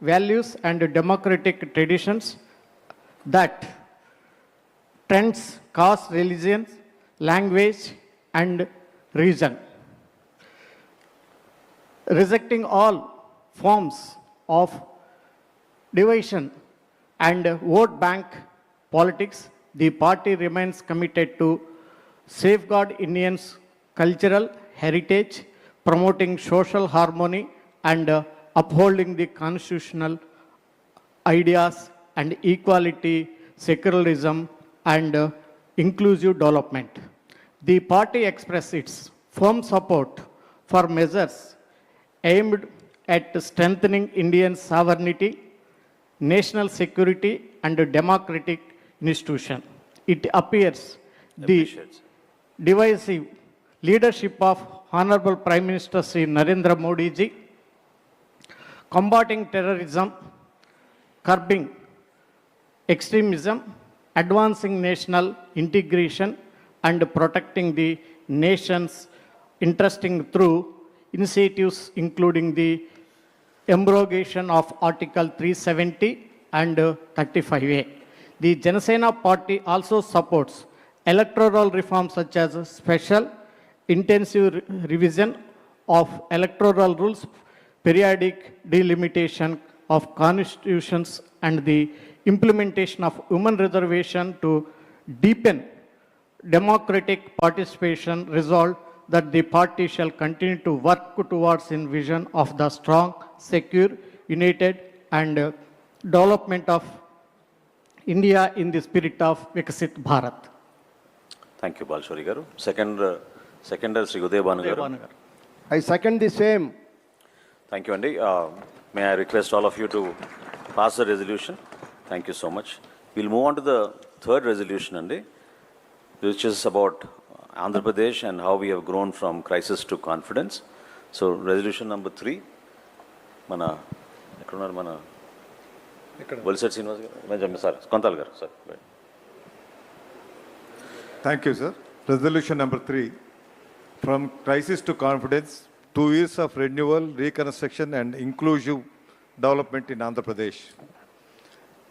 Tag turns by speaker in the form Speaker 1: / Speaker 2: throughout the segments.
Speaker 1: values and democratic traditions that trends caste, religion, language, and region. Rejecting all forms of division and vote bank politics, the party remains committed to safeguard Indians' cultural heritage, promoting social harmony and upholding the constitutional ideas and equality, secularism, and inclusive development. The party expressed its firm support for measures aimed at strengthening Indian sovereignty, national security, and democratic institution. It appears the divisive leadership of Honorable Prime Minister Sri Narendra Modi ji, combating terrorism, curbing extremism, advancing national integration, and protecting the nation's interesting through initiatives including the abrogation of Article 370 and 35A. The Janasena party also supports electoral reforms such as special intensive revision of electoral rules, periodic delimitation of constitutions, and the implementation of women reservation to deepen democratic participation. Resolved that the party shall continue to work towards in vision of the strong, secure, united, and development of India in the spirit of Vikasit Bharat.
Speaker 2: Thank you, Balshwari Garu. Seconder Sri Uday Bhanu Garu.
Speaker 3: I second the same.
Speaker 2: Thank you, Andy. May I request all of you to pass the resolution? Thank you so much. We'll move on to the third resolution, Andy, which is about Andhra Pradesh and how we have grown from crisis to confidence. So, resolution number 3. Mana Valsad Srinivas garu, sir, Kontal garu, sir.
Speaker 4: Thank you, sir. Resolution number 3. From crisis to confidence, 2 years of renewal, reconstruction and inclusive development in Andhra Pradesh.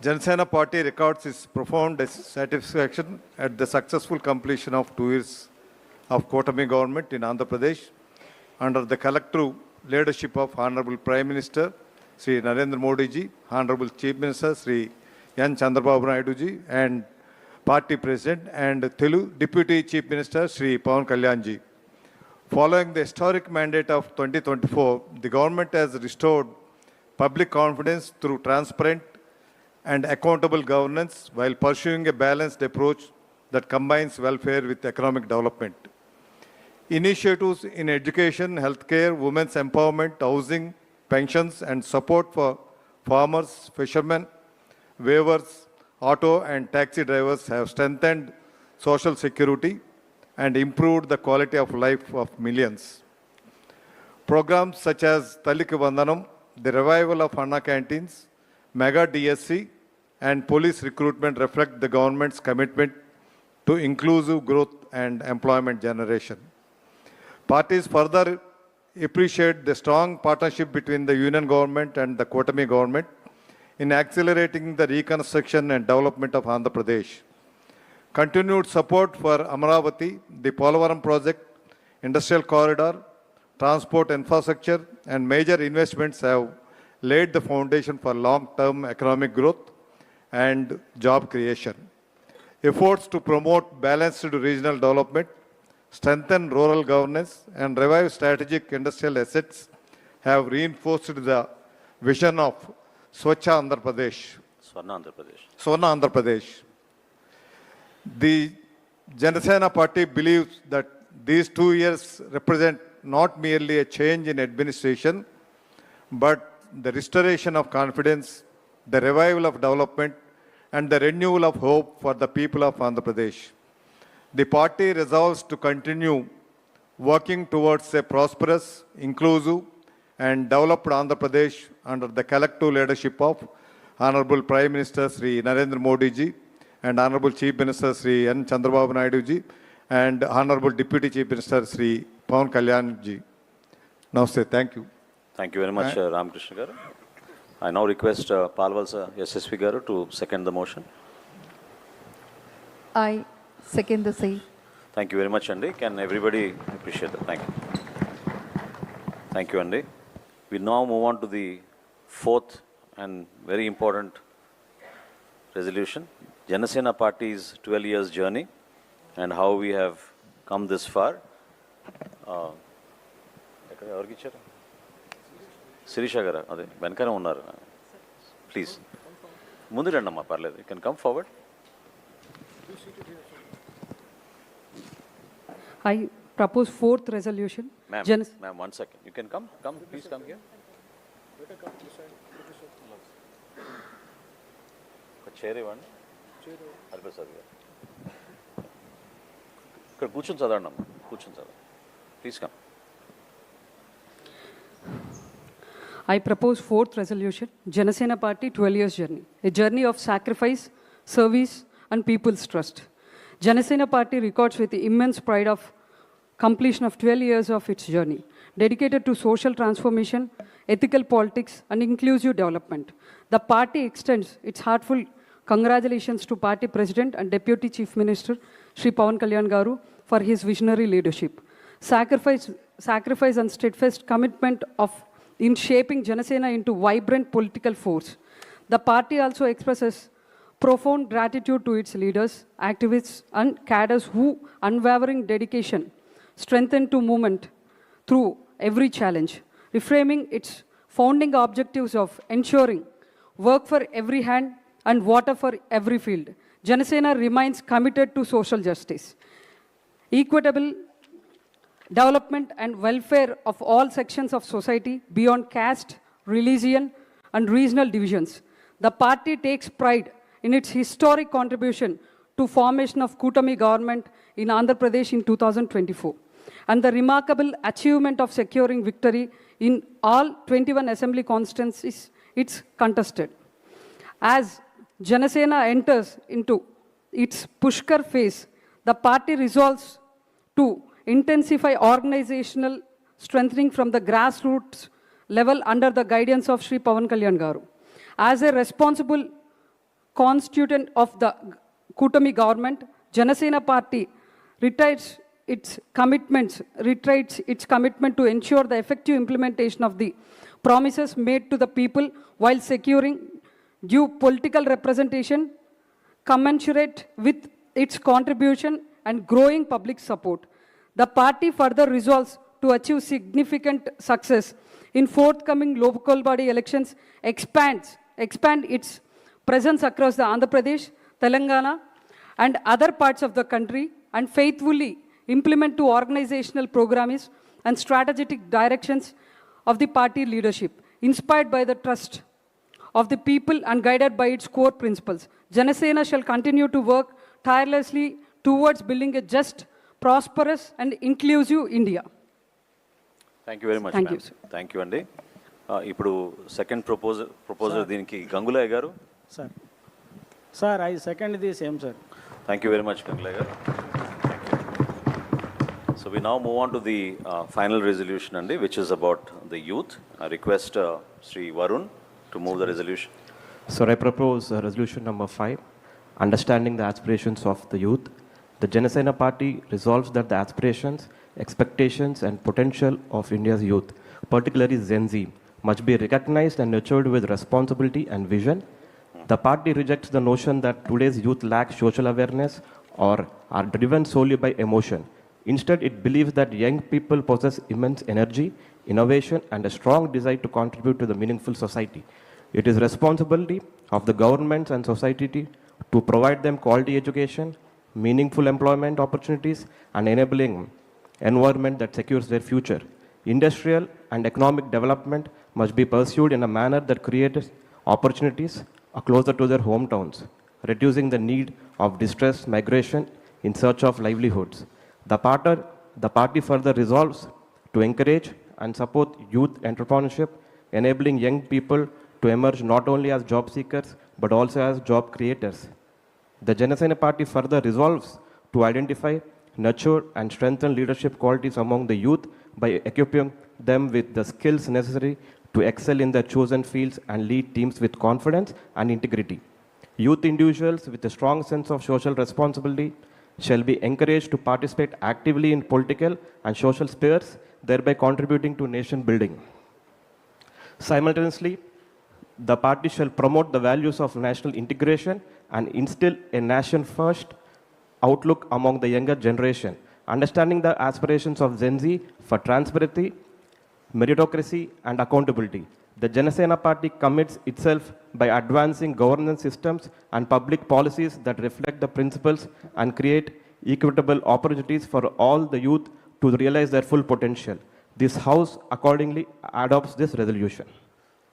Speaker 4: Janasena party records its profound satisfaction at the successful completion of 2 years of Kotami government in Andhra Pradesh under the collective leadership of Honorable Prime Minister Sri Narendra Modi ji, Honorable Chief Minister Sri N. Chandrababu Naidu ji, and Party President and Deputy Chief Minister Sri Pawan Kalyan ji. Following the historic mandate of 2024, the government has restored public confidence through transparent and accountable governance while pursuing a balanced approach that combines welfare with economic development. Initiatives in education, healthcare, women's empowerment, housing, pensions, and support for farmers, fishermen, weavers, auto and taxi drivers have strengthened social security and improved the quality of life of millions. Programs such as Talliki Vandanam, the revival of Anna canteens, Mega DSC, and police recruitment reflect the government's commitment to inclusive growth and employment generation. Parties further appreciate the strong partnership between the Union government and the Kotami government in accelerating the reconstruction and development of Andhra Pradesh. Continued support for Amaravati, the Polavaram project, industrial corridor, transport infrastructure, and major investments have laid the foundation for long-term economic growth and job creation. Efforts to promote balanced regional development, strengthen rural governance, and revive strategic industrial assets have reinforced the vision of Swachha Andhra Pradesh. Swarna Andhra Pradesh. The Janasena party believes that these 2 years represent not merely a change in administration, but the restoration of confidence, the revival of development, and the renewal of hope for the people of Andhra Pradesh. The party resolves to continue working towards a prosperous, inclusive, and developed Andhra Pradesh under the collective leadership of Honorable Prime Minister Sri Narendra Modi ji and Honorable Chief Minister Sri N. Chandrababu Naidu ji and Honorable Deputy Chief Minister Sri Pawan Kalyan ji. Namaste. Thank you.
Speaker 2: Thank you very much, Ramakrishna garu. I now request Palvalsa SSV Garu to second the motion.
Speaker 5: I second the same.
Speaker 2: Thank you very much, Andy. Can everybody appreciate that? Thank you. Thank you, Andy. We now move on to the fourth and very important resolution, Janasena Party's 12 years journey and how we have come this far. ఎవరికి ఇచ్చారు? శిరీష గారు అదే వెనకనే ఉన్నారు. Please ముందు రండి అమ్మా, పర్లేదు. You can come forward.
Speaker 6: I propose fourth resolution.
Speaker 2: Ma'am, 1 second. You can come, please come here. ఒక చైర్ ఇవ్వండి. హరిప్రసాద్ గారు ఇక్కడ కూర్చొని చదవండి అమ్మా, కూర్చొని చదవండి. Please come.
Speaker 6: I propose fourth resolution, Janasena Party 12 years journey, a journey of sacrifice, service and people's trust. Janasena Party records with immense pride of completion of 12 years of its journey, dedicated to social transformation, ethical politics and inclusive development. The party extends its heartfelt congratulations to party president and deputy chief minister, Shri Pawan Kalyan Garu, for his visionary leadership. Sacrifice and steadfast commitment in shaping Janasena into vibrant political force. The party also expresses profound gratitude to its leaders, activists and cadres who unwavering dedication strengthened to movement through every challenge, reframing its founding objectives of ensuring work for every hand and water for every field. Janasena remains committed to social justice, equitable development and welfare of all sections of society beyond caste, religion and regional divisions. The party takes pride in its historic contribution to formation of Kutami government in Andhra Pradesh in 2024 and the remarkable achievement of securing victory in all 21 assembly constituencies it's contested. As Janasena enters into its Pushkar phase, the party resolves to intensify organizational strengthening from the grassroots level under the guidance of Shri Pawan Kalyan Garu. As a responsible constituent of the Kutami government, Janasena Party reiterates its commitment to ensure the effective implementation of the promises made to the people while securing due political representation commensurate with its contribution and growing public support. The party further resolves to achieve significant success in forthcoming local body elections, expand its presence across the Andhra Pradesh, Telangana and other parts of the country and faithfully implement to organizational programs and strategic directions of the party leadership, inspired by the trust of the people and guided by its core principles. Janasena shall continue to work tirelessly towards building a just, prosperous and inclusive India.
Speaker 2: Thank you very much,
Speaker 6: Thank
Speaker 2: ma'am.
Speaker 6: you, sir.
Speaker 2: Thank you, Andy. ఇప్పుడు second proposal దీనికి గంగులయ్య గారు.
Speaker 1: Sir I second the same sir.
Speaker 2: Thank you very much, Gangulay garu. So we now move on to the final resolution, Andy, which is about the youth. I request Sri Varun to move the resolution.
Speaker 7: So I propose resolution number 5, understanding the aspirations of the youth. The Janasena Party resolves that the aspirations, expectations and potential of India's youth, particularly Gen Z, must be recognized and nurtured with responsibility and vision. The party rejects the notion that today's youth lack social awareness or are driven solely by emotion. Instead, it believes that young people possess immense energy, innovation, and a strong desire to contribute to the meaningful society. It is responsibility of the governments and society to provide them quality education, meaningful employment opportunities, and enabling environment that secures their future. Industrial and economic development must be pursued in a manner that creates opportunities closer to their hometowns, reducing the need of distressed migration in search of livelihoods. The party further resolves to encourage and support youth entrepreneurship, enabling young people to emerge not only as job seekers but also as job creators. The Janasena Party further resolves to identify, nurture and strengthen leadership qualities among the youth by equipping them with the skills necessary to excel in their chosen fields and lead teams with confidence and integrity. Youth individuals with a strong sense of social responsibility shall be encouraged to participate actively in political and social spheres, thereby contributing to nation building. Simultaneously, the party shall promote the values of national integration and instill a nation-first outlook among the younger generation, understanding the aspirations of Gen Z for transparency, meritocracy, and accountability. The Janasena Party commits itself by advancing governance systems and public policies that reflect the principles and create equitable opportunities for all the youth to realize their full potential. This House accordingly adopts this resolution.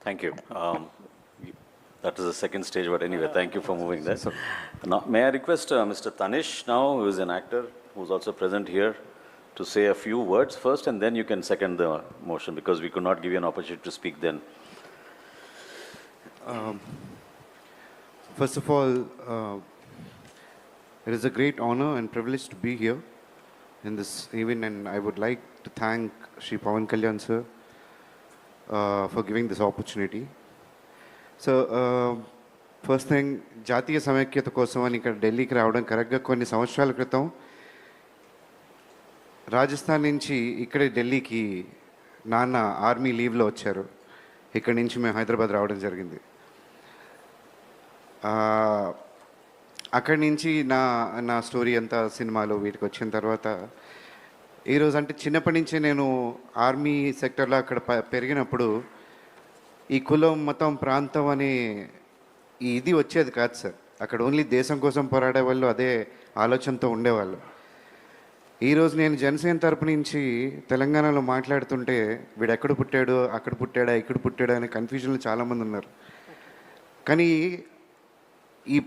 Speaker 2: Thank you. That is the second stage, but anyway, thank you for moving there. Now, may I request Mr. Tanish now, who is an actor, who is also present here, to say a few words first, and then you can second the motion, because we could not give you an opportunity to speak then.
Speaker 8: First of all, it is a great honor and privilege to be here in this event, and I would like to thank Shri Pawan Kalyan sir for giving this opportunity. So, first thing జాతీయ సమైక్యత కోసం అని ఇక్కడ ఢిల్లీకి రావడం కరెక్ట్గా కొన్ని సంవత్సరాల క్రితం రాజస్థాన్ నుంచి ఇక్కడే ఢిల్లీకి నాన్న ఆర్మీ లీవ్లో వచ్చారు. ఇక్కడి నుంచి మేము హైదరాబాద్ రావడం జరిగింది. అక్కడి నుంచి నా స్టోరీ అంతా సినిమాలు వీటికి వచ్చిన తర్వాత ఈరోజు అంటే చిన్నప్పటి నుంచే నేను ఆర్మీ సెక్టర్లో అక్కడ పెరిగినప్పుడు ఈ కులం మతం ప్రాంతం అనే ఇది వచ్చేది కాదు సార్. అక్కడ ఓన్లీ దేశం కోసం పోరాడే వాళ్ళు అదే ఆలోచనతో ఉండేవాళ్ళు. ఈరోజు నేను జనసేన తరపు నుంచి తెలంగాణలో మాట్లాడుతుంటే వీడు ఎక్కడ పుట్టాడు, అక్కడ పుట్టాడా, ఇక్కడ పుట్టాడా అనే కన్ఫ్యూజన్లో చాలామంది ఉన్నారు. కానీ ఈ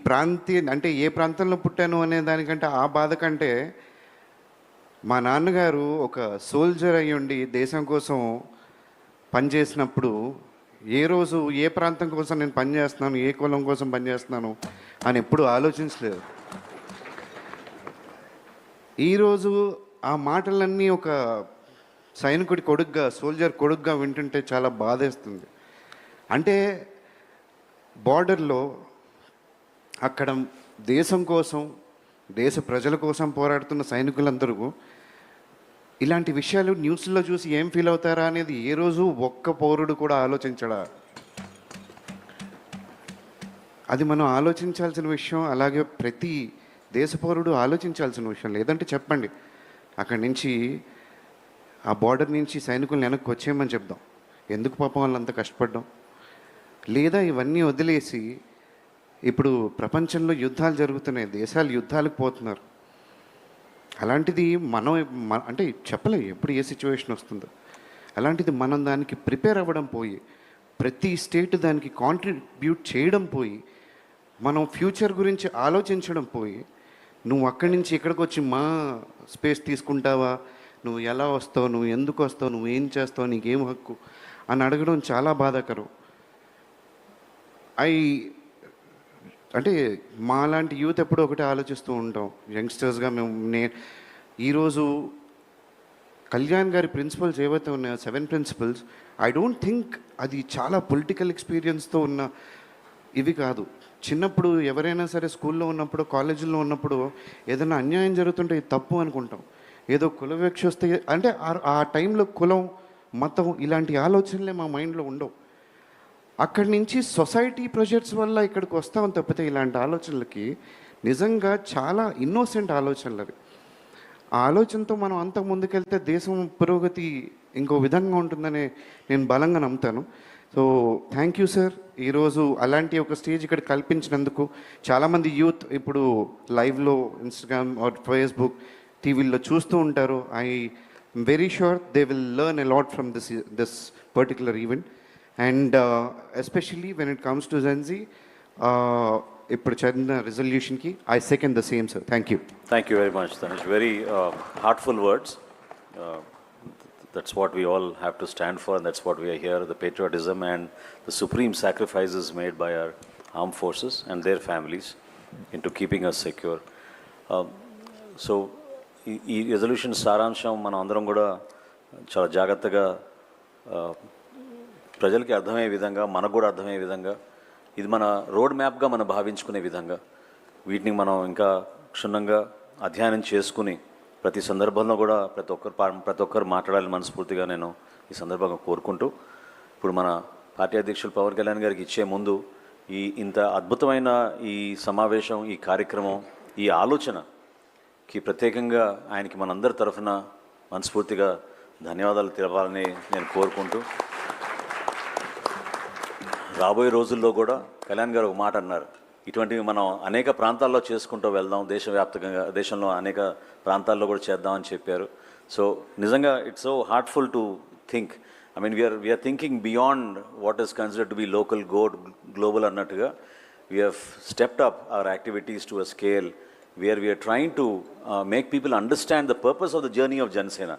Speaker 8: అంటే ఏ ప్రాంతంలో పుట్టాను అనే దానికంటే ఆ బాధ కంటే మా నాన్నగారు ఒక సోల్జర్ అయ్యుండి దేశం కోసం పనిచేసినప్పుడు ఏ రోజు ఏ ప్రాంతం కోసం నేను పనిచేస్తున్నాను, ఏ కులం కోసం పనిచేస్తున్నాను అని ఎప్పుడు ఆలోచించలేదు. ఈరోజు ఆ మాటలన్నీ ఒక సైనికుడి కొడుగ్గా, సోల్జర్ కొడుగ్గా వింటుంటే చాలా బాధేస్తుంది. అంటే బార్డర్లో అక్కడ దేశం కోసం, దేశ ప్రజల కోసం పోరాడుతున్న సైనికులందరూ ఇలాంటి విషయాలు న్యూస్లో చూసి ఏం ఫీల్ అవుతారా అనేది ఏ రోజు ఒక్క పౌరుడు కూడా ఆలోచించడా? అది మనం ఆలోచించాల్సిన విషయం. అలాగే ప్రతి దేశ పౌరుడు ఆలోచించాల్సిన విషయం. లేదంటే చెప్పండి, అక్కడి నుంచి ఆ బార్డర్ నుంచి సైనికులను వెనక్కి వచ్చేయమని చెప్దాం. ఎందుకు పాపం వాళ్ళంత కష్టపడ్డాం? లేదా ఇవన్నీ వదిలేసి ఇప్పుడు ప్రపంచంలో యుద్ధాలు జరుగుతున్నాయి, దేశాలు యుద్ధాలకు పోతున్నారు. అలాంటిది మనం అంటే చెప్పలేం ఎప్పుడు ఏ సిచ్యువేషన్ వస్తుందో. అలాంటిది మనం దానికి ప్రిపేర్ అవ్వడం పోయి, ప్రతి స్టేట్ దానికి కాంట్రిబ్యూట్ చేయడం పోయి, మనం ఫ్యూచర్ గురించి ఆలోచించడం పోయి, నువ్వు అక్కడి నుంచి ఇక్కడికి వచ్చి మా స్పేస్ తీసుకుంటావా, నువ్వు ఎలా వస్తావు, నువ్వు ఎందుకు వస్తావు, నువ్వు ఏం చేస్తావు, నీకేం హక్కు అని అడగడం చాలా బాధాకరం. అంటే మా లాంటి యూత్ ఎప్పుడూ ఒకటే ఆలోచిస్తూ ఉంటాం యంగ్స్టర్స్గా. ఈరోజు కళ్యాణ్ గారి ప్రిన్సిపల్స్ ఏవైతే ఉన్నాయో 7 ప్రిన్సిపల్స్, ఐ డోంట్ థింక్ అది చాలా పొలిటికల్ ఎక్స్పీరియన్స్తో ఉన్న ఇవి కాదు. చిన్నప్పుడు ఎవరైనా సరే స్కూల్లో ఉన్నప్పుడు, కాలేజీల్లో ఉన్నప్పుడు ఏదైనా అన్యాయం జరుగుతుంటే ఇది తప్పు అనుకుంటాం. ఏదో కుల వివక్ష వస్తే అంటే ఆ టైంలో కులం, మతం ఇలాంటి ఆలోచనలే మా మైండ్లో ఉండవు. అక్కడి నుంచి సొసైటీ ప్రాజెక్ట్స్ వల్ల ఇక్కడికి వస్తామని తప్పితే ఇలాంటి ఆలోచనలకి నిజంగా చాలా ఇన్నోసెంట్ ఆలోచనలు అవి. ఆ ఆలోచనతో మనం అంత ముందుకెళ్తే దేశం పురోగతి ఇంకో విధంగా ఉంటుందని నేను బలంగా నమ్ముతాను. So thank you sir. ఈరోజు అలాంటి ఒక స్టేజ్ ఇక్కడ కల్పించినందుకు. చాలామంది యూత్ ఇప్పుడు లైవ్లో ఇన్స్టాగ్రామ్ ఆర్ ఫేస్బుక్ టీవీల్లో చూస్తూ ఉంటారు. I'm very sure they will learn a lot from this particular event. And especially when it comes to Gen Z, ఇప్పుడు చదివిన రెజల్యూషన్కి I second the same, sir. Thank you.
Speaker 2: Thank you very much, Tanish. Very heartful words. That's what we all have to stand for, and that's what we are here, the patriotism and the supreme sacrifices made by our armed forces and their families into keeping us secure. So, ఈ resolution సారాంశం మనం అందరం కూడా చాలా జాగ్రత్తగా ప్రజలకి అర్థమయ్యే విధంగా, మనకు కూడా అర్థమయ్యే విధంగా, ఇది మన రోడ్ మ్యాప్గా మనం భావించుకునే విధంగా వీటిని మనం ఇంకా క్షుణ్ణంగా అధ్యయనం చేసుకుని ప్రతి సందర్భంలో కూడా ప్రతి ఒక్కరు మాట్లాడాలని మనస్ఫూర్తిగా నేను ఈ సందర్భంగా కోరుకుంటూ, ఇప్పుడు మన పార్టీ అధ్యక్షులు పవన్ కళ్యాణ్ గారికి ఇచ్చే ముందు ఇంత అద్భుతమైన ఈ సమావేశం, ఈ కార్యక్రమం, ఈ ఆలోచనకి ప్రత్యేకంగా ఆయనకి మనందరి తరఫున మనస్ఫూర్తిగా ధన్యవాదాలు తెలపాలని నేను కోరుకుంటూ, రాబోయే రోజుల్లో కూడా కళ్యాణ్ గారు ఒక మాట అన్నారు, ఇటువంటివి మనం అనేక ప్రాంతాల్లో చేసుకుంటూ వెళ్దాం, దేశవ్యాప్తంగా దేశంలో అనేక ప్రాంతాల్లో కూడా చేద్దామని చెప్పారు. సో నిజంగా it's so heartful to think, I mean, we are thinking beyond what is considered to be local, global అన్నట్టుగా we have stepped up our activities to a scale where we are trying to make people understand the purpose of the journey of Janasena,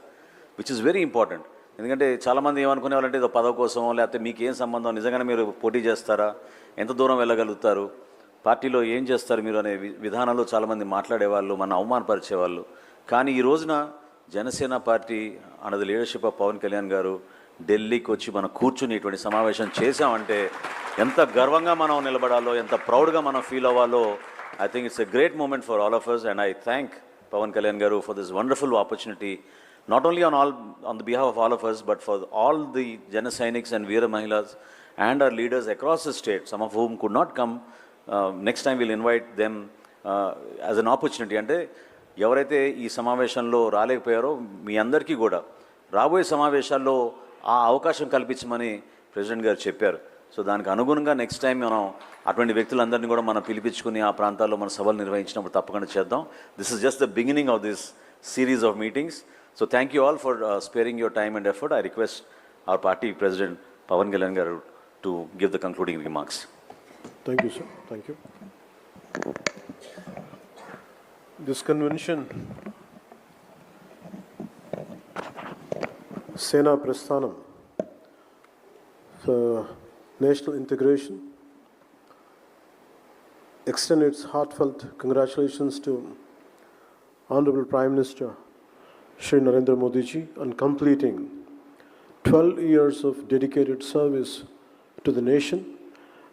Speaker 2: which is very important. ఎందుకంటే చాలామంది ఏమనుకునే వాళ్ళంటే ఏదో పదవి కోసం, లేకపోతే మీకు ఏం సంబంధం, నిజంగానే మీరు పోటీ చేస్తారా, ఎంత దూరం వెళ్ళగలుగుతారు, పార్టీలో ఏం చేస్తారు మీరు అనే విధానంలో చాలామంది మాట్లాడేవాళ్ళు, మన అవమానపరిచేవాళ్ళు. కానీ ఈ రోజున Janasena party under the leadership of Pawan Kalyan garu ఢిల్లీకి వచ్చి మనం కూర్చుని ఇటువంటి సమావేశం చేసామంటే ఎంత గర్వంగా మనం నిలబడాలో, ఎంత ప్రౌడ్గా మనం ఫీల్ అవ్వాలో. I think it's a great moment for all of us, and I thank Pawan Kalyan garu for this wonderful opportunity, not only on the behalf of all of us, but for all the Jana Sainiks and Veera Mahilas and our leaders across the state, some of whom could not come. Next time we'll invite them as an opportunity. అంటే ఎవరైతే ఈ సమావేశంలో రాలేకపోయారో మీ అందరికీ కూడా రాబోయే సమావేశాల్లో ఆ అవకాశం కల్పించమని ప్రెసిడెంట్ గారు చెప్పారు. సో దానికి అనుగుణంగా నెక్స్ట్ టైం మనం అటువంటి వ్యక్తులందరినీ కూడా మనం పిలిపించుకుని ఆ ప్రాంతాల్లో మన సభలు నిర్వహించినప్పుడు తప్పకుండా చేద్దాం. This is just the beginning of this series of meetings. So thank you all for sparing your time and effort. I request our party president Pawan Kalyan garu to give the concluding remarks.
Speaker 9: Thank you, sir. Thank you. This convention, Sena Prasthanam, for national integration, extend its heartfelt congratulations to Honorable Prime Minister Shri Narendra Modi ji on completing 12 years of dedicated service to the nation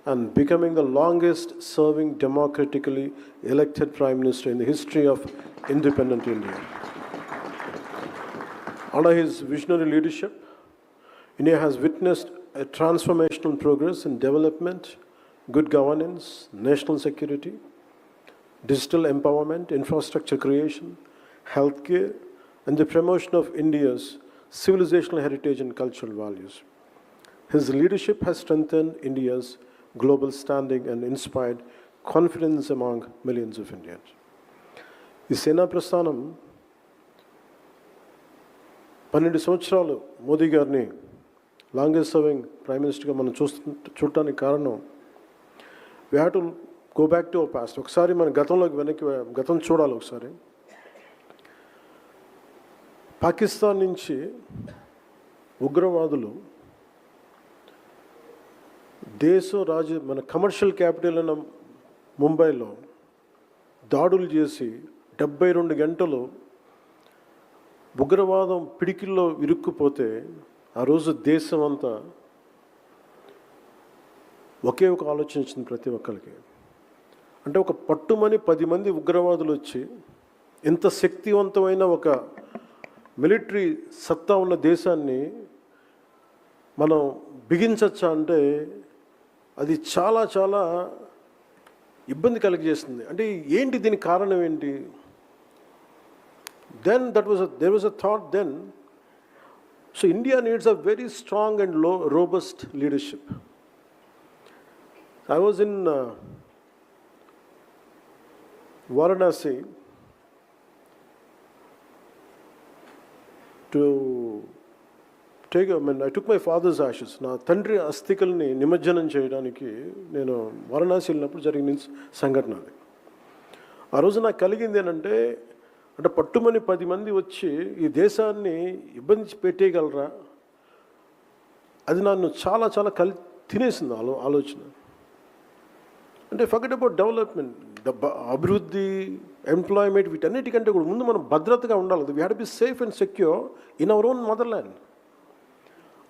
Speaker 9: and becoming the longest serving democratically elected Prime Minister in the history of independent India. Under his visionary leadership, India has witnessed a transformational progress in development, good governance, national security, digital empowerment, infrastructure creation, healthcare, and the promotion of India's civilizational heritage and cultural values. His leadership has strengthened India's global standing and inspired confidence among millions of Indians. ఈ సేనా ప్రస్థానం 12 సంవత్సరాలు మోదీ గారిని longest serving prime మినిస్టర్గా మనం చూడటానికి కారణం we have to go back to our past. ఒకసారి మన గతం చూడాలి. ఒకసారి పాకిస్తాన్ నుంచి ఉగ్రవాదులు మన కమర్షియల్ క్యాపిటల్ అయిన ముంబైలో దాడులు చేసి 72 గంటలు ఉగ్రవాదం పిడికిల్లో ఇరుక్కుపోతే ఆ రోజు దేశం అంతా ఒకే ఒక ఆలోచన వచ్చింది ప్రతి ఒక్కరికి. అంటే ఒక పట్టుమని 10 మంది ఉగ్రవాదులు వచ్చి ఇంత శక్తివంతమైన ఒక మిలిటరీ సత్తా ఉన్న దేశాన్ని మనం బిగించచ్చా అంటే అది చాలా చాలా ఇబ్బంది కలిగజేస్తుంది. అంటే ఏంటి, దీనికి కారణం ఏంటి? Then there was a thought then. So India needs a very strong and robust leadership. I was in Varanasi to take, I took my father's ashes. నా తండ్రి అస్థికల్ని నిమజ్జనం చేయడానికి నేను వారణాసి వెళ్ళినప్పుడు జరిగిన సంఘటన అది. ఆ రోజు నాకు కలిగింది ఏంటంటే, అంటే పట్టుమని 10 మంది వచ్చి ఈ దేశాన్ని ఇబ్బంది పెట్టేయగలరా, అది నన్ను చాలా చాలా తినేసింది ఆలోచన. అంటే ఫర్గెట్ అబౌట్ డెవలప్మెంట్, అభివృద్ధి, ఎంప్లాయ్మెంట్, వీటన్నిటికంటే కూడా ముందు మనం భద్రతగా ఉండాలి. We have to be safe and secure in our own mother land.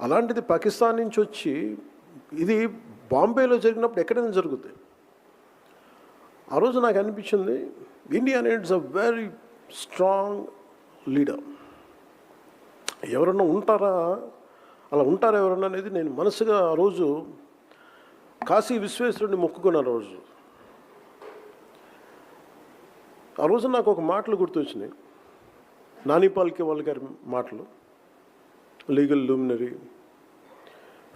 Speaker 9: అలాంటిది పాకిస్తాన్ నుంచి వచ్చి ఇది బాంబేలో జరిగినప్పుడు ఎక్కడైనా జరుగుతుంది. ఆ రోజు నాకు అనిపించింది India needs a very strong leader. ఎవరన్నా ఉంటారా, అలా ఉంటారా ఎవరన్నా అనేది నేను మనసుగా ఆ రోజు కాశీ విశ్వేశ్వరుడిని మొక్కుకున్నాను. ఆ రోజు నాకు ఒక మాటలు గుర్తొచ్చినాయి, నాని పాల్కే గారి మాటలు. లీగల్ లూమినరీ,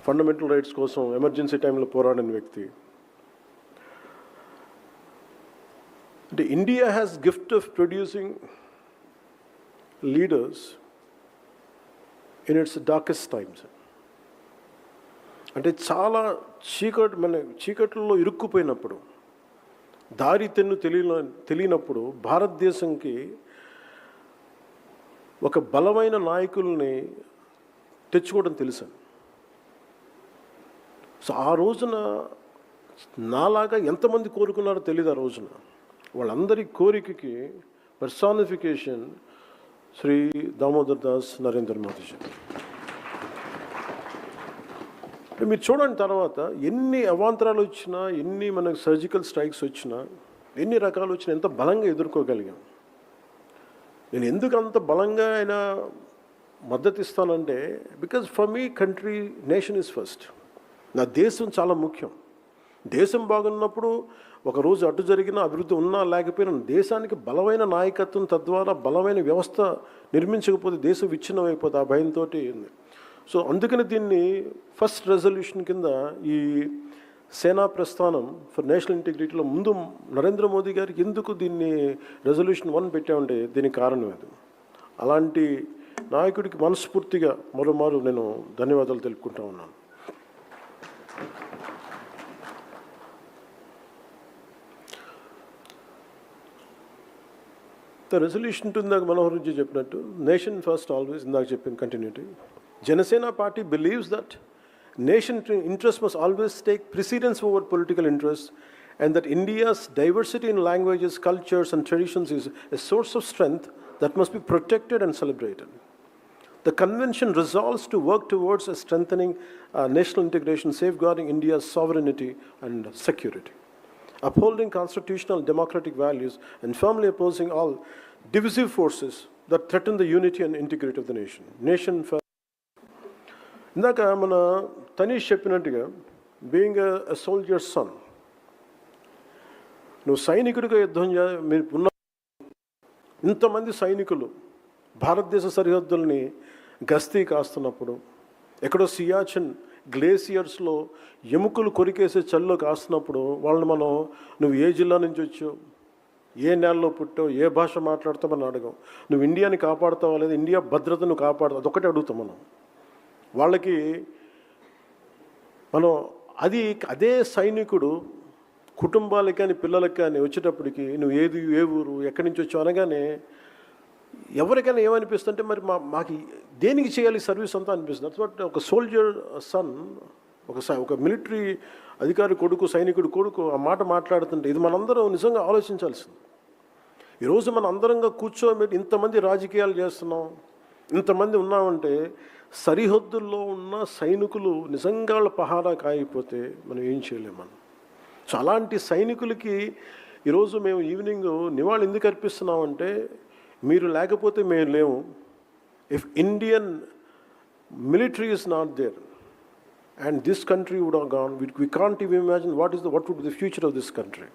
Speaker 9: ఫండమెంటల్ రైట్స్ కోసం ఎమర్జెన్సీ టైంలో పోరాడిన వ్యక్తి. అంటే India has gift of producing leaders in it's darkest times. అంటే చాలా చీకట్లో ఇరుక్కుపోయినప్పుడు, దారి తెన్ను తెలియనప్పుడు భారతదేశంకి ఒక బలమైన నాయకుల్ని తెచ్చుకోవడం తెలుసు. సో ఆ రోజున నాలాగా ఎంతమంది కోరుకున్నారో తెలియదు. ఆ రోజున వాళ్ళందరి కోరికకి పర్సానిఫికేషన్ శ్రీ దామోదర్ దాస్ నరేంద్ర మోదీజీ. మీరు చూడండి, తర్వాత ఎన్ని అవాంతరాలు వచ్చినా, ఎన్ని మనకు సర్జికల్ స్ట్రైక్స్ వచ్చినా, ఎన్ని రకాలు వచ్చినా ఎంత బలంగా ఎదుర్కోగలిగాం. నేను ఎందుకు అంత బలంగా ఆయన మద్దతు ఇస్తానంటే, because for me country nation is first. నా దేశం చాలా ముఖ్యం. దేశం బాగున్నప్పుడు ఒకరోజు అటు జరిగిన అభివృద్ధి ఉన్నా లేకపోయినా దేశానికి బలమైన నాయకత్వం, తద్వారా బలమైన వ్యవస్థ నిర్మించకపోతే దేశం విచ్ఛిన్నం అయిపోతుంది. ఆ భయంతో ఉంది. సో అందుకని దీన్ని ఫస్ట్ రెజల్యూషన్ కింద ఈ సేనా ప్రస్థానం ఫర్ నేషనల్ ఇంటిగ్రిటీలో ముందు నరేంద్ర మోదీ గారికి ఎందుకు దీన్ని రెజల్యూషన్ 1 పెట్టామంటే దీనికి కారణం అది. అలాంటి నాయకుడికి మనస్ఫూర్తిగా మరోమారు నేను ధన్యవాదాలు తెలుపుకుంటా ఉన్నాను. ద రెజల్యూషన్ ఇందాక మనోహర్ జీ చెప్పినట్టు నేషన్ ఫస్ట్ ఆల్వేస్, ఇందాక చెప్పిన continuity. Janasena party believes that nation interest must always take precedence over political interests, and that India's diversity in languages, cultures, and traditions is a source of strength that must be protected and celebrated. The convention resolves to work towards a strengthening national integration, safeguarding India's sovereignty and security, upholding constitutional democratic values, and firmly opposing all divisive forces that threaten the unity and integrity of the nation. Nation first. ఇందాక మన తనీష్ చెప్పినట్టుగా, being a soldier sun, నువ్వు సైనికుడిగా యుద్ధం మీరు ఉన్న ఇంతమంది సైనికులు భారతదేశ సరిహద్దుల్ని గస్తీ కాస్తున్నప్పుడు, ఎక్కడో సియాచిన్ గ్లేసియర్స్లో ఎముకలు కొరికేసే చల్లో కాస్తున్నప్పుడు వాళ్ళని మనం నువ్వు ఏ జిల్లా నుంచి వచ్చావు, ఏ నెలలో పుట్టావు, ఏ భాష మాట్లాడతామని అడగం. నువ్వు ఇండియాని కాపాడుతావా లేదా, ఇండియా భద్రతను కాపాడుతావు, అదొకటే అడుగుతాం మనం వాళ్ళకి. మనం అదే సైనికుడు కుటుంబాలకి కానీ పిల్లలకి కానీ వచ్చేటప్పటికి నువ్వు ఏ ఊరు ఎక్కడి నుంచి వచ్చావు అనగానే ఎవరికైనా ఏమనిపిస్తుంటే మరి మాకు దేనికి చేయాలి సర్వీస్ అంతా అనిపిస్తుంది. దట్స్ వాట్ ఒక సోల్జర్ సన్, ఒక మిలిటరీ అధికారి కొడుకు, సైనికుడు కొడుకు ఆ మాట మాట్లాడుతుంటే ఇది మనందరం నిజంగా ఆలోచించాల్సింది. ఈరోజు మనం అందరంగా కూర్చోబెట్టి ఇంతమంది రాజకీయాలు చేస్తున్నాం, ఇంతమంది ఉన్నామంటే సరిహద్దుల్లో ఉన్న సైనికులు నిజంగా వాళ్ళ పహారా కాయకపోతే మనం ఏం చేయలేము మనం. సో అలాంటి సైనికులకి ఈరోజు మేము ఈవినింగ్ నివాళి ఎందుకు అర్పిస్తున్నామంటే, మీరు లేకపోతే మేము లేము. If Indian military is not there and this country would have gone, we can't even imagine what would be the future of this country.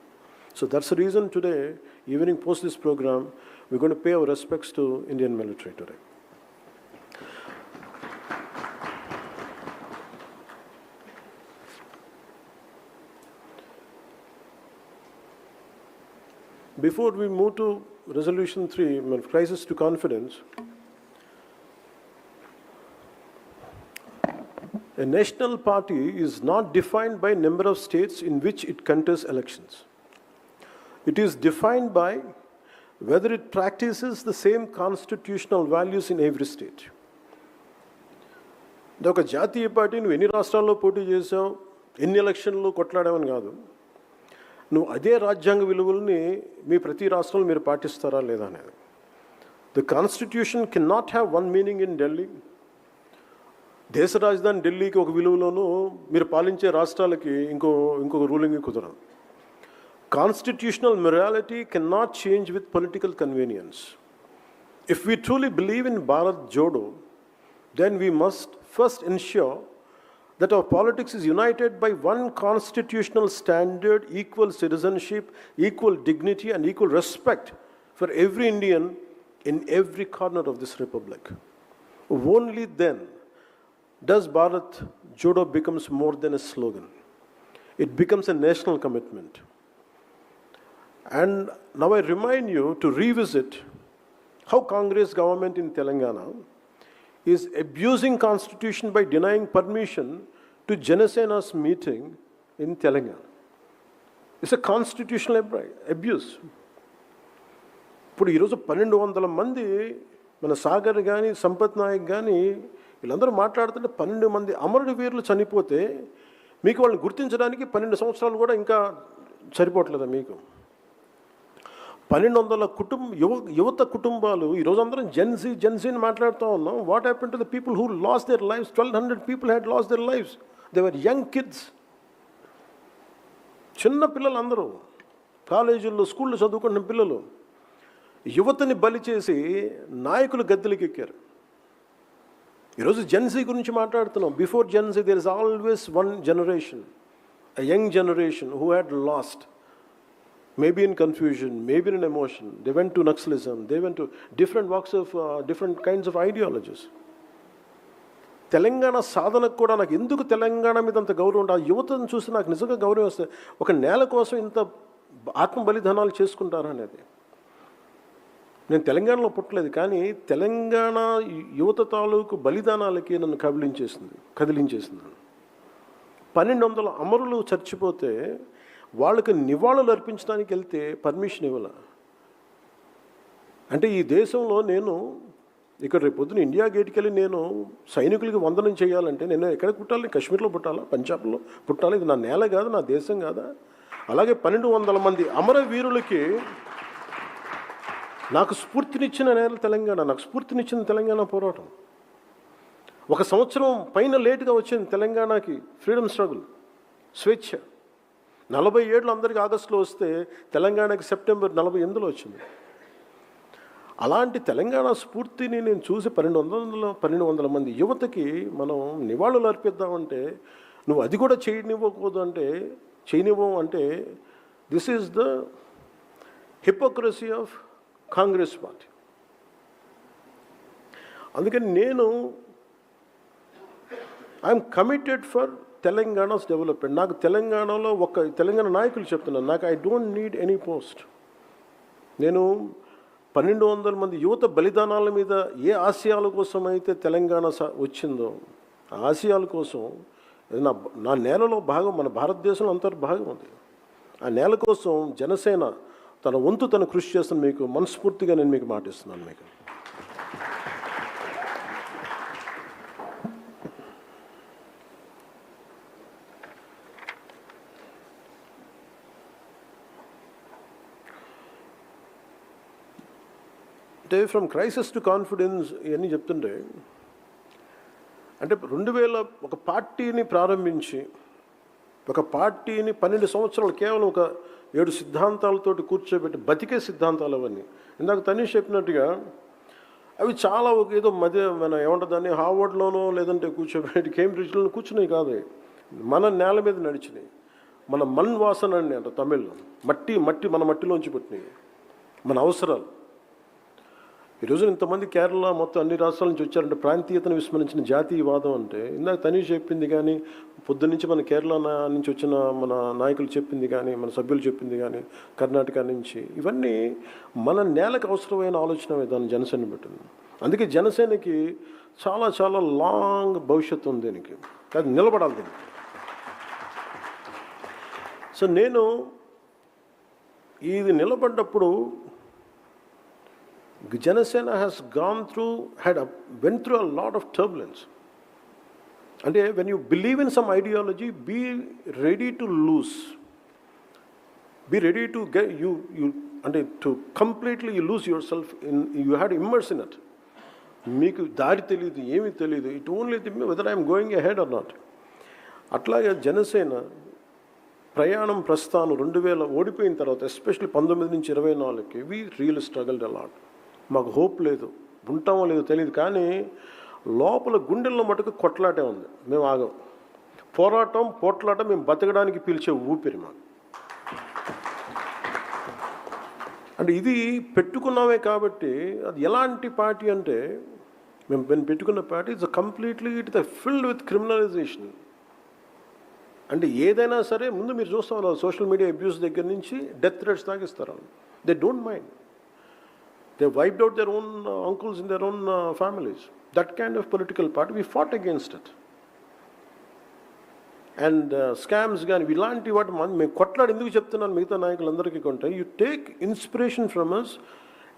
Speaker 9: So that's the reason today, evening post this program, we're going to pay our respects to Indian military today. Before we move to resolution 3, crisis to confidence, a national party is not defined by number of states in which it contests elections. It is defined by whether it practices the same constitutional values in every state. ఒక జాతీయ party నువ్వు ఎన్ని రాష్ట్రాల్లో పోటీ చేసావు, ఎన్ని ఎలక్షన్లు కొట్లాడావని కాదు, నువ్వు అదే రాజ్యాంగ విలువల్ని మీ ప్రతి రాష్ట్రంలో మీరు పాటిస్తారా లేదా అనేది. The constitution can not have one meaning in Delhi దేశ రాజధాని ఢిల్లీకి ఒక విలువలోనూ మీరు పాలించే రాష్ట్రాలకి ఇంకొక రూలింగ్ కుదరదు. Constitutional morality cannot change with political convenience. If we truly believe in Bharat Jodo, then we must first ensure that our politics is united by one constitutional standard, equal citizenship, equal dignity, and equal respect for every Indian in every corner of this republic. Only then does Bharat Jodo becomes more than a slogan. It becomes a national commitment. And now I remind you to revisit how Congress government in Telangana is abusing constitution by denying permission to Janasena's meeting in Telangana. It's a constitutional abuse. ఇప్పుడు ఈరోజు 1200 మంది మన సాగర్ కానీ సంపత్ నాయక్ కానీ వీళ్ళందరూ మాట్లాడుతుంటే 12 మంది అమరుడు వీరులు చనిపోతే మీకు వాళ్ళని గుర్తించడానికి 12 సంవత్సరాలు కూడా ఇంకా సరిపోవట్లేదా మీకు? 1200 యువత కుటుంబాలు ఈరోజు అందరం జెన్సీని మాట్లాడుతూ ఉన్నాం. What happen to the people who last there lifes? 1200 people had last there lifes. They were young kids, చిన్న పిల్లలు, అందరూ కాలేజీల్లో స్కూల్లో చదువుకుంటున్న పిల్లలు. యువతని బలి చేసి నాయకులు గద్దెలకు ఎక్కారు. ఈరోజు జెన్సీ గురించి మాట్లాడుతున్నాం. Before Gen Z there is always one generation, a young generation who had lost, maybe in confusion, maybe in emotion. They went to Naxalism, they went to different walks of, different kinds of ideologies. Telangana సాధనకు కూడా నాకు ఎందుకు తెలంగాణ మీద అంత గౌరవం ఉంటుంది, ఆ యువతను చూసి నాకు నిజంగా గౌరవం వస్తుంది. ఒక నేల కోసం ఇంత ఆత్మ బలిదానాలు చేసుకుంటారు అనేది. నేను తెలంగాణలో పుట్టలేదు, కానీ తెలంగాణ యువత తాలూకు బలిదానాలకి నన్ను కదిలించేసింది. 1200 అమరులు చచ్చిపోతే వాళ్ళకి నివాళులు అర్పించడానికి వెళ్తే పర్మిషన్ ఇవ్వాల. అంటే ఈ దేశంలో నేను ఇక్కడ రేపు పొద్దున ఇండియా గేట్కి వెళ్ళి నేను సైనికులకి వందనం చేయాలంటే నేను ఎక్కడ పుట్టాలి? కాశ్మీర్లో పుట్టాలా? పంజాబ్లో పుట్టాలి? ఇది నా నేల కాదా? నా దేశం కాదా? అలాగే 1200 మంది అమరవీరులకి నాకు స్ఫూర్తినిచ్చిన నేల తెలంగాణ, నాకు స్ఫూర్తినిచ్చిన తెలంగాణ పోరాటం. 1 సంవత్సరం పైన లేటుగా వచ్చింది తెలంగాణకి ఫ్రీడమ్ స్ట్రగుల్, స్వేచ్ఛ. 47 అందరికీ ఆగస్టులో వస్తే తెలంగాణకి సెప్టెంబర్ 48లో వచ్చింది. అలాంటి తెలంగాణ స్ఫూర్తిని నేను చూసి 1200 మంది యువతకి మనం నివాళులు అర్పిద్దామంటే నువ్వు అది కూడా చేయనివ్వవు అంటే this is the hypocrisy of Congress party. అందుకని నేను I'm committed for Telangana's development. నాకు తెలంగాణలో తెలంగాణ నాయకులు చెప్తున్నాను, నాకు I don't need any post. నేను 1200 మంది యువత బలిదానాల మీద ఏ ఆశయాల కోసం అయితే తెలంగాణ వచ్చిందో ఆ ఆశయాల కోసం నా నేలలో భాగం, మన భారతదేశంలో అంతర్భాగం ఉంది. ఆ నేల కోసం జనసేన తన వంతు తను కృషి చేస్తున్న మీకు మనస్ఫూర్తిగా నేను మీకు మాటిస్తున్నాను. మీకు అంటే ఫ్రమ్ క్రైసిస్ టు కాన్ఫిడెన్స్ ఇవన్నీ చెప్తుంటే, అంటే 2000 ఒక పార్టీని ప్రారంభించి ఒక పార్టీని 12 సంవత్సరాలు కేవలం ఒక 7 సిద్ధాంతాలతోటి కూర్చోబెట్టి బతికే సిద్ధాంతాలు అవన్నీ. ఇందాక తనీష్ చెప్పినట్టుగా అవి చాలా ఏదో మన ఏమంటారు దాన్ని హార్వర్డ్లోనో లేదంటే కూర్చోబెట్టి కేంబ్రిడ్జ్లోనో కూర్చున్నాయి కాదు, మన నేల మీద నడిచినాయి. మన మన్ వాసన అండి అంట తమిళ్లో, మట్టి మన మట్టిలోంచి పుట్టినాయి మన అవసరాలు. ఈరోజు ఇంతమంది కేరళ మొత్తం అన్ని రాష్ట్రాల నుంచి వచ్చారంటే ప్రాంతీయతను విస్మరించిన జాతీయవాదం అంటే ఇందాక తనీష్ చెప్పింది కానీ, పొద్దున్నుంచి మన కేరళ నుంచి వచ్చిన మన నాయకులు చెప్పింది కానీ, మన సభ్యులు చెప్పింది కానీ, కర్ణాటక నుంచి, ఇవన్నీ మన నేలకు అవసరమైన ఆలోచన విధానం జనసేన పెట్టింది. అందుకే జనసేనకి చాలా చాలా లాంగ్ భవిష్యత్తు ఉంది దీనికి, అది నిలబడాలి దీనికి. సో నేను ఇది నిలబడ్డప్పుడు Janasena has went through a lot of turbulence. And when you believe in some ideology, be ready to lose. Be ready to get to completely lose yourself in. You had to immerse in it. మీకు దారి తెలియదు, ఏమీ తెలియదు. It only thing whether I'm going ahead or not. అట్లాగే జనసేన ప్రస్థానం 2000 ఓడిపోయిన తర్వాత, especially 19 నుంచి 24కి వీ రియల్ స్ట్రగల్డ్ అలాట్. మాకు హోప్ లేదు, ఉంటామో లేదో తెలియదు, కానీ లోపల గుండెల్లో మటుకు కొట్లాటే ఉంది. మేము ఆగం. పోట్లాట మేము బతకడానికి పిలిచే ఊపిరి మాకు. అంటే ఇది పెట్టుకున్నామే కాబట్టి, అది ఎలాంటి పార్టీ అంటే, మేము పెట్టుకున్న party it's completely it filled with criminalisation. అంటే ఏదైనా సరే ముందు మీరు చూస్తాం సోషల్ మీడియా అబ్యూస్ దగ్గర నుంచి డెత్ థ్రెట్స్ దాకా ఇస్తారు. They don't mind. They wiped out their own uncles in their own families. That kind of political party, we fought against it. And scams కానీ ఇలాంటి వాటి మేము కొట్లాడి ఎందుకు చెప్తున్నాను మిగతా నాయకులందరికీ కొంటే, you take inspiration from us,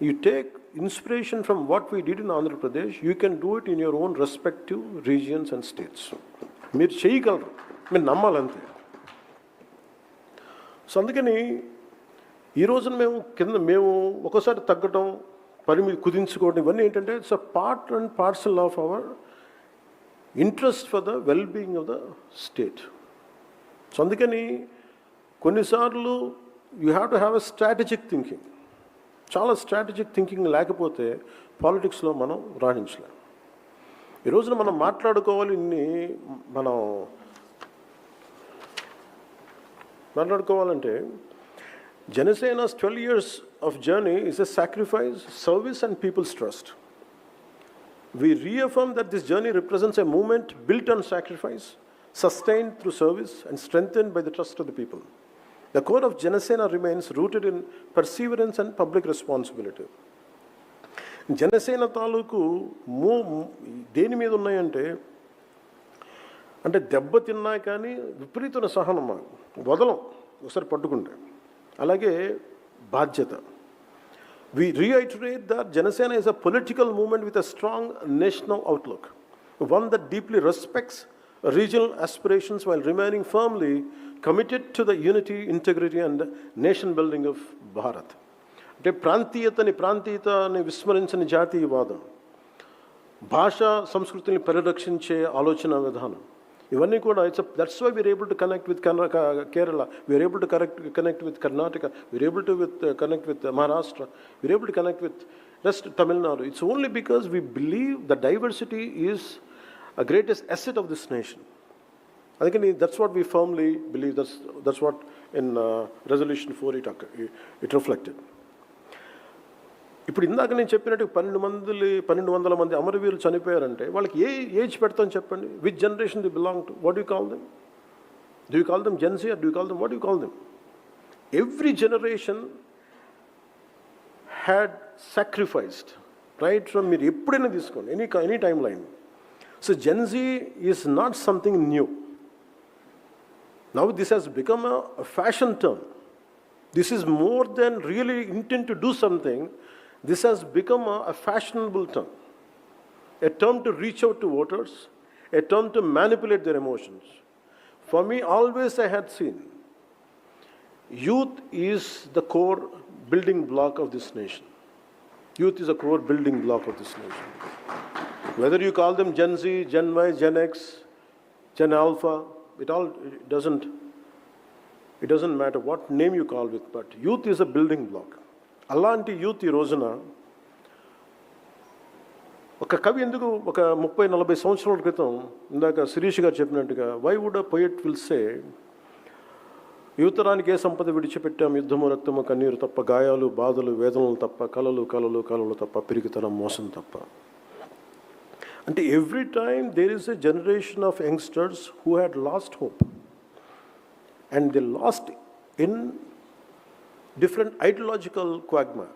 Speaker 9: you take inspiration from what we did in Andhra Pradesh, you can do it in your own respective regions and states. మీరు చేయగలరు, మీరు నమ్మాలంతే. సో అందుకని ఈ రోజున మేము ఒకసారి తగ్గటం, పరిమితి కుదించుకోవడం, ఇవన్నీ ఏంటంటే it's a part and parcel of our interest for the well being of the state. So అందుకని కొన్నిసార్లు you have to have a strategic thinking. చాలా స్ట్రాటజిక్ థింకింగ్ లేకపోతే పాలిటిక్స్లో మనం రాణించలేం. ఈ రోజున మనం మాట్లాడుకోవాలి, మనం మాట్లాడుకోవాలంటే Janaseena's 12 years of journey is a sacrifice, service and people's trust. We reaffirm that this journey represents a movement built on sacrifice, sustained through service and strengthened by the trust of the people. The core of Janaseena remains rooted in perseverance and public responsibility. Janasena తాలూకు దేని మీద ఉన్నాయంటే, అంటే దెబ్బతిన్నా కానీ విపరీతమైన సహనం, వదలం ఒకసారి పట్టుకుంటే. అలాగే బాధ్యత. We reiterate that Janasena is a political movement with a strong national outlook, one that deeply respects regional aspirations while remaining firmly committed to the unity, integrity and nation building of Bharat. అంటే ప్రాంతీయతని విస్మరించని జాతీయవాదం, భాషా సంస్కృతిని పరిరక్షించే ఆలోచన విధానం, ఇవన్నీ కూడా that's why we are able to connect with Kerala, we are able to connect with Karnataka, we are able to connect with Maharashtra, we are able to connect with rest Tamil Nadu. It's only because we believe the diversity is a greatest asset of this nation. అందుకని that's what we firmly believe, that's what in resolution 4 it reflected. ఇప్పుడు ఇందాక నేను చెప్పినట్టు 1200 మంది అమరవీరులు చనిపోయారంటే వాళ్ళకి ఏ age పెడతాం చెప్పండి? Which generation the belong to? What you call them? Do you call them Gen Z or do you call them what you call them? Every generation had sacrificed right from, మీరు ఎప్పుడైనా తీసుకోండి, any time line. So Gen Z is not something new. Now this has become a fashion term. This is more than really intent to do something. This has become a fashionable term, a term to reach out to voters, a term to manipulate their emotions. For me, always I had seen youth is the core building block of this nation. Youth is a core building block of this nation. Whether you call them Gen Z, Gen Y, Gen X, Gen Alpha, it doesn't matter what name you call it, but youth is a building block. అలాంటి youth ఈ రోజున ఒక కవి ఎందుకు ఒక 30-40 సంవత్సరాల క్రితం ఇందాక శిరీష్ గారు చెప్పినట్టుగా, why would a poet will say, యువతరానికి ఏ సంపద విడిచిపెట్టాం, యుద్ధము రక్తము కన్నీరు తప్ప, గాయాలు బాధలు వేదనలు తప్ప, కలలు కలలు కలలు తప్ప, పిరికితనం మోసం తప్ప. అంటే every time there is a generation of youngsters who had lost hope, and they lost in different ideological quagmire.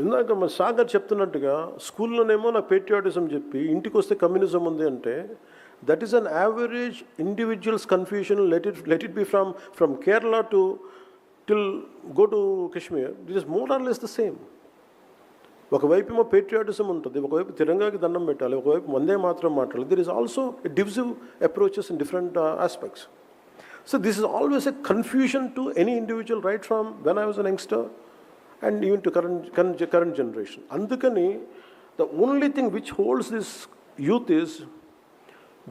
Speaker 9: ఇందాక మన సాగర్ చెప్తున్నట్టుగా స్కూల్లోనేమో నాకు పేట్రియాటిజం చెప్పి ఇంటికి వస్తే కమ్యూనిజం ఉంది అంటే, that is an average individuals confusion. Let it be from Kerala to till go to Kashmir, this is more or less the same. ఒకవైపు ఏమో పేట్రియాటిజం ఉంటుంది, ఒకవైపు తిరంగాకి దండం పెట్టాలి, ఒకవైపు వందే మాత్రం మాట్లాడాలి. There is also divisive approaches in different aspects. So this is always a confusion to any individual right from when I was an youngster and even to current generation. Andukani, the only thing which holds this youth is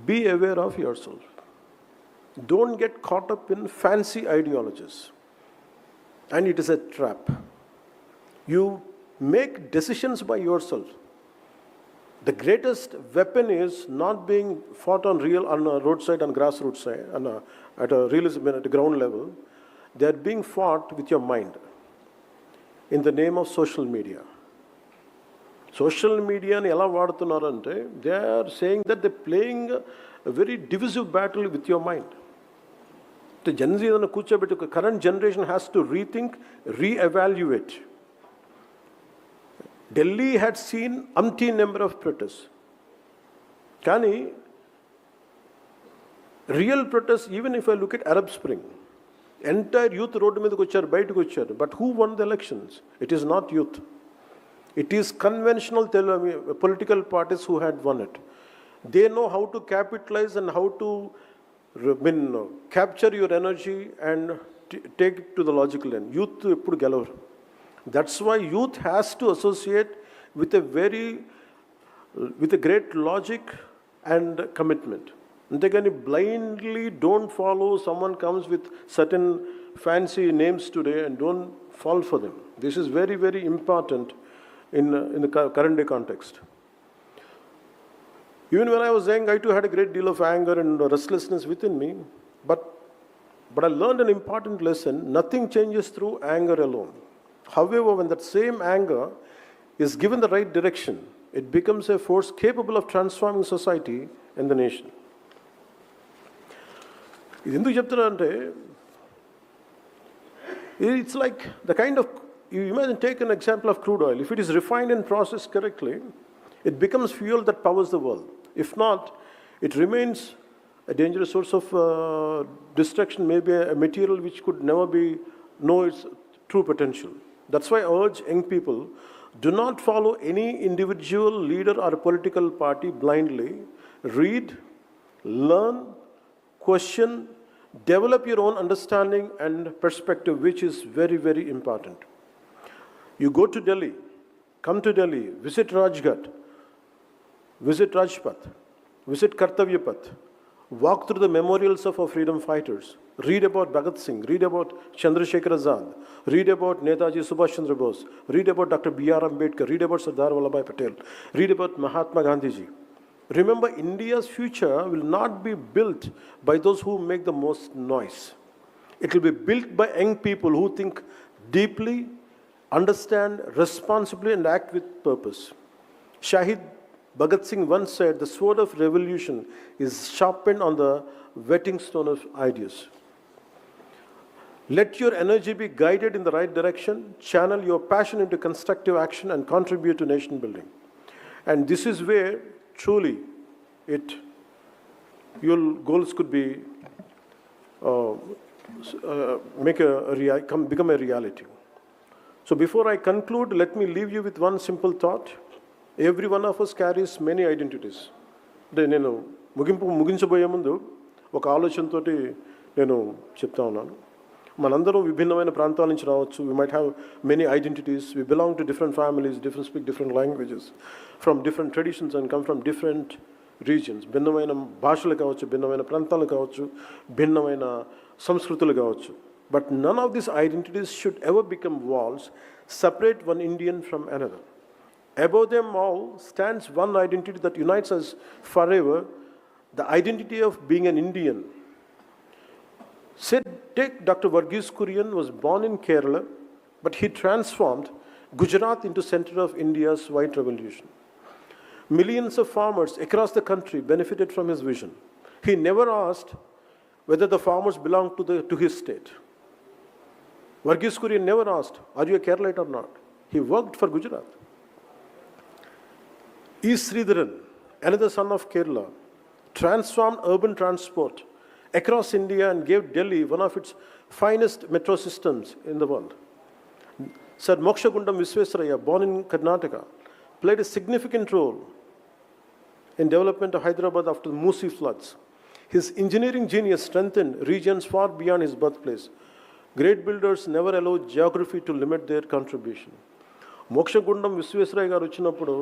Speaker 9: be aware of yourself. Don't get caught up in fancy ideologies. And it is a trap. You make decisions by yourself. The greatest weapon is not being fought on a roadside and grassroots side, at a realism, at a ground level. They are being fought with your mind in the name of social media. Social media ni ela vadutunnarante, they are saying that they're playing a very divisive battle with your mind. The Gen Z and the current generation has to rethink, re-evaluate. Delhi had seen umpteen number of protests. Kani, real protests, even if I look at Arab Spring, entire youth road medaku vacharu, bayataku vacharu. But who won the elections? It is not youth. It is conventional political parties who had won it. They know how to capitalize and how to capture your energy and take it to the logical end. Youth eppudu gelavaru. That's why youth has to associate with a great logic and commitment. Antegani blindly don't follow someone comes with certain fancy names today and don't fall for them. This is very, very important in the current day context. Even when I was young, I too had a great deal of anger and restlessness within me. But I learned an important lesson. Nothing changes through anger alone. However, when that same anger is given the right direction, it becomes a force capable of transforming society and the nation. It's like the kind of, you imagine, take an example of crude oil. If it is refined and processed correctly, it becomes fuel that powers the world. If not, it remains a dangerous source of destruction, maybe a material which could never know its true potential. That's why I urge young people, do not follow any individual leader or political party blindly. Read, learn, question, develop your own understanding and perspective, which is very, very important. You go to Delhi, come to Delhi, visit Rajghat, visit Rajpath, visit Kartavyapath, walk through the memorials of our freedom fighters, read about Bhagat Singh, read about Chandrasekhar Azad, read about Netaji Subhash Chandra Bose, read about Dr. B.R. Ambedkar, read about Sardar Vallabhbhai Patel, read about Mahatma Gandhiji. Remember, India's future will not be built by those who make the most noise. It will be built by young people who think deeply, understand responsibly, and act with purpose. Shahid Bhagat Singh once said, the sword of revolution is sharpened on the whetting stone of ideas. Let your energy be guided in the right direction, channel your passion into constructive action, and contribute to nation building. And this is where truly your goals could be become a reality. So before I conclude, let me leave you with one simple thought. Every one of us carries many identities. నేను ముగించబోయే ముందు ఒక ఆలోచనతోటి నేను చెప్తా ఉన్నాను. మనందరూ విభిన్నమైన ప్రాంతాల నుంచి రావచ్చు. We might have many identities. We belong to different families, speak different languages, from different traditions and come from different regions. భిన్నమైన భాషలు కావచ్చు, భిన్నమైన ప్రాంతాలు కావచ్చు, భిన్నమైన సంస్కృతులు కావచ్చు. But none of these identities should ever become walls, separate one Indian from another. Above them all stands one identity that unites us forever, the identity of being an Indian. Take Dr. Varghese Kurian was born in Kerala, but he transformed Gujarat into center of India's white revolution. Millions of farmers across the country benefited from his vision. He never asked whether the farmers belonged to his state. Varghese Kurian never asked, are you a Keralite or not? He worked for Gujarat. E. Sridharan, another son of Kerala, transformed urban transport across India and gave Delhi one of its finest metro systems in the world. Sir Mokshagundam Visvesvaraya, born in Karnataka, played a significant role in development of Hyderabad after the Musi floods. His engineering genius strengthened regions far beyond his birthplace. Great builders never allow geography to limit their contribution. Mokshagundam Visvesvaraya గారు వచ్చినప్పుడు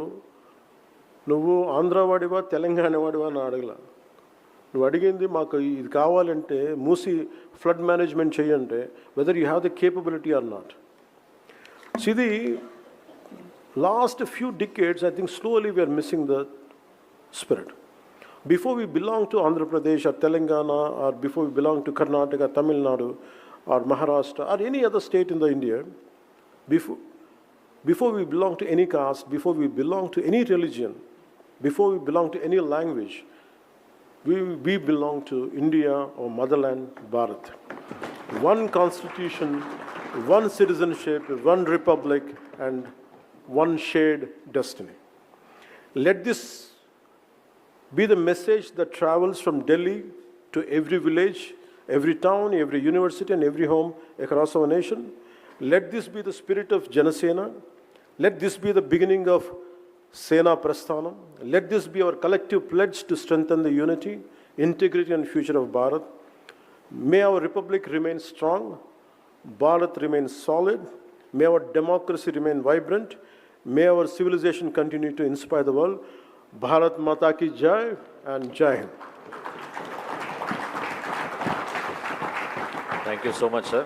Speaker 9: నువ్వు ఆంధ్రవాడివా తెలంగాణ వాడివా అని అడగల. నువ్వు అడిగింది మాకు ఇది కావాలంటే మూసి ఫ్లడ్ మేనేజ్మెంట్ చేయంటే whether you have the capability or not. See, the last few decades, I think slowly we are missing the spirit. Before we belong to Andhra Pradesh or Telangana, or before we belong to Karnataka, Tamil Nadu, or Maharashtra, or any other state in the India, before we belong to any caste, before we belong to any religion, before we belong to any language, we belong to India or motherland, Bharat. One constitution, one citizenship, one republic, and one shared destiny. Let this be the message that travels from Delhi to every village, every town, every university, and every home across our nation. Let this be the spirit of Janasena. Let this be the beginning of Sena Prasthanam. Let this be our collective pledge to strengthen the unity, integrity, and future of Bharat. May our republic remain strong, Bharat remain solid, may our democracy remain vibrant, may our civilization continue to inspire the world. Bharat Mata Ki Jai and Jai Hind.
Speaker 2: Thank you so much, sir.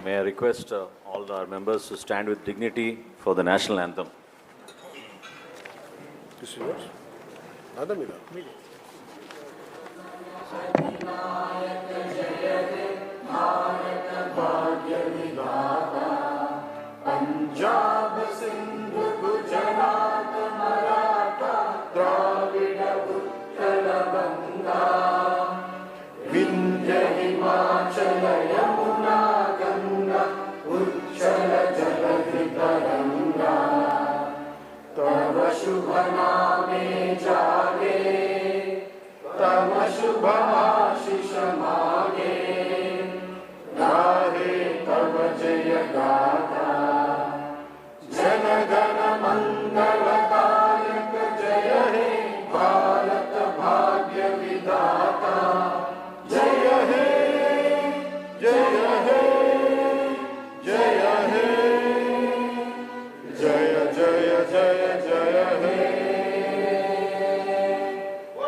Speaker 2: May I request all our members to stand with dignity for the national anthem.
Speaker 9: This is yours? Nada mila.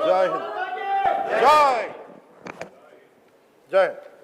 Speaker 4: Jai Hind. Jai. Jai Hind.